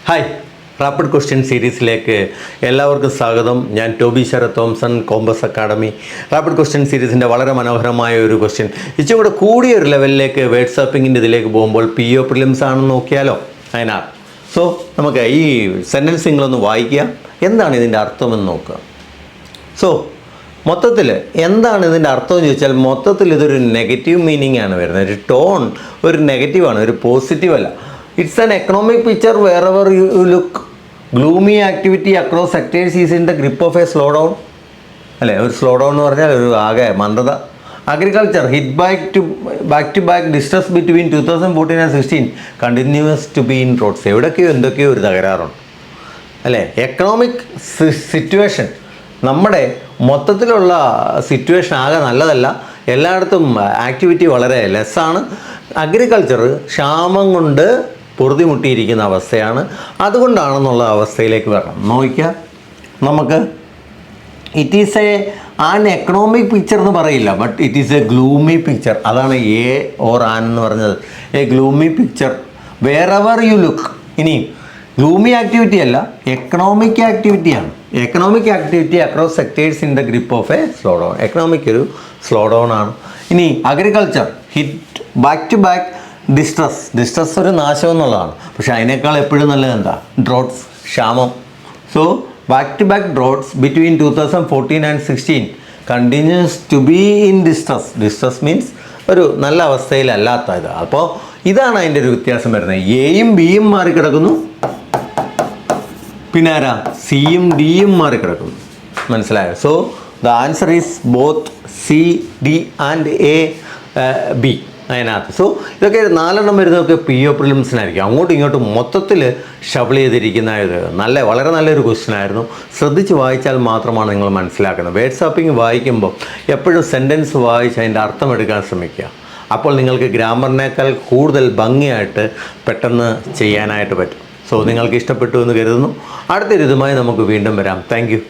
Hi, rapid question സീരീസിലേക്ക് എല്ലാവർക്കും സ്വാഗതം. ഞാൻ Toby Sharath Thomson, compass academy. Rapid question സീരീസിൻ്റെ വളരെ മനോഹരമായ ഒരു ക്വസ്റ്റ്യൻ, ഇച്ചിരി കൂടെ കൂടിയൊരു ലെവലിലേക്ക് വേർഡ് സോപ്പിങ്ങിൻ്റെ ഇതിലേക്ക് പോകുമ്പോൾ PO പ്രിലിംസ് ആണെന്ന് നോക്കിയാലോ. അതിനകത്ത് സോ നമുക്ക് ഈ സെൻറ്റൻസ് നിങ്ങളൊന്ന് വായിക്കുക, എന്താണ് ഇതിൻ്റെ അർത്ഥമെന്ന് നോക്കുക. സോ മൊത്തത്തിൽ എന്താണ് ഇതിൻ്റെ അർത്ഥം എന്ന് ചോദിച്ചാൽ, മൊത്തത്തിൽ ഇതൊരു നെഗറ്റീവ് മീനിങ് ആണ് വരുന്നത്. ഒരു ടോൺ ഒരു നെഗറ്റീവാണ്, ഒരു പോസിറ്റീവ് അല്ല. It's an economic picture wherever you look. Gloomy activity across sectors is in the grip of a slowdown. അല്ലേ, ഒരു സ്ലോ ഡൗൺ എന്ന് പറഞ്ഞാൽ ഒരു ആകെ മന്ദത. Agriculture hit back to back distress between 2014 and 2016 continues to be inroads. എവിടെയൊക്കെയോ എന്തൊക്കെയോ ഒരു തകരാറുണ്ട്. അല്ലേ, എക്കണോമിക് സിറ്റുവേഷൻ, നമ്മുടെ മൊത്തത്തിലുള്ള സിറ്റുവേഷൻ ആകെ നല്ലതല്ല. എല്ലായിടത്തും ആക്ടിവിറ്റി വളരെ ലെസ്സാണ്. അഗ്രികൾച്ചർ ക്ഷാമം കൊണ്ട് പൊറുതിമുട്ടിയിരിക്കുന്ന അവസ്ഥയാണ്. അതുകൊണ്ടാണെന്നുള്ള അവസ്ഥയിലേക്ക് വരണം. നോക്കിയാൽ നമുക്ക് it is an economic picture എന്ന് പറയില്ല, but it is a gloomy picture. അതാണ് എ ഓർ ആൻ എന്ന് പറഞ്ഞത്. A gloomy picture wherever you look. ഇനി ഗ്ലൂമി ആക്ടിവിറ്റി അല്ല, എക്കണോമിക് ആക്ടിവിറ്റിയാണ്. Economic activity across sectors in the grip of a slowdown. Economic ഒരു slowdown ആണ്. ഇനി agriculture hit back to back distress ഒരു നാശം എന്നുള്ളതാണ്. പക്ഷേ അതിനേക്കാൾ എപ്പോഴും നല്ലത് എന്താ? ഡ്രോട്ട്സ്, ക്ഷാമം. So back to back droughts between 2014 and 2016 continues to be in distress means ഒരു നല്ല അവസ്ഥയിലല്ലാത്ത ഇത്. അപ്പോൾ ഇതാണ് അതിൻ്റെ ഒരു വ്യത്യാസം വരുന്നത്. എയും ബിയും മാറിക്കിടക്കുന്നു, പിന്നെ ആരാ? സിയും ഡിയും മാറിക്കിടക്കുന്നു. മനസ്സിലായോ? So the answer is both C, D and A, B അതിനകത്ത്. സോ ഇതൊക്കെ 4 വരുന്നതൊക്കെ PO പ്രിലിംസിനായിരിക്കും. അങ്ങോട്ടും ഇങ്ങോട്ടും മൊത്തത്തിൽ ഷബിൾ ചെയ്തിരിക്കുന്ന ഇത് വളരെ നല്ലൊരു ക്വസ്റ്റ്യൻ ആയിരുന്നു. ശ്രദ്ധിച്ച് വായിച്ചാൽ മാത്രമാണ് നിങ്ങൾ മനസ്സിലാക്കുന്നത്. വേർഡ് സോപ്പിംഗ് വായിക്കുമ്പോൾ എപ്പോഴും സെൻറ്റൻസ് വായിച്ച് അതിൻ്റെ അർത്ഥം എടുക്കാൻ ശ്രമിക്കുക. അപ്പോൾ നിങ്ങൾക്ക് ഗ്രാമറിനേക്കാൾ കൂടുതൽ ഭംഗിയായിട്ട് പെട്ടെന്ന് ചെയ്യാനായിട്ട് പറ്റും. സോ നിങ്ങൾക്ക് ഇഷ്ടപ്പെട്ടു എന്ന് കരുതുന്നു. അടുത്തൊരു ഇതുമായി നമുക്ക് വീണ്ടും വരാം. Thank you.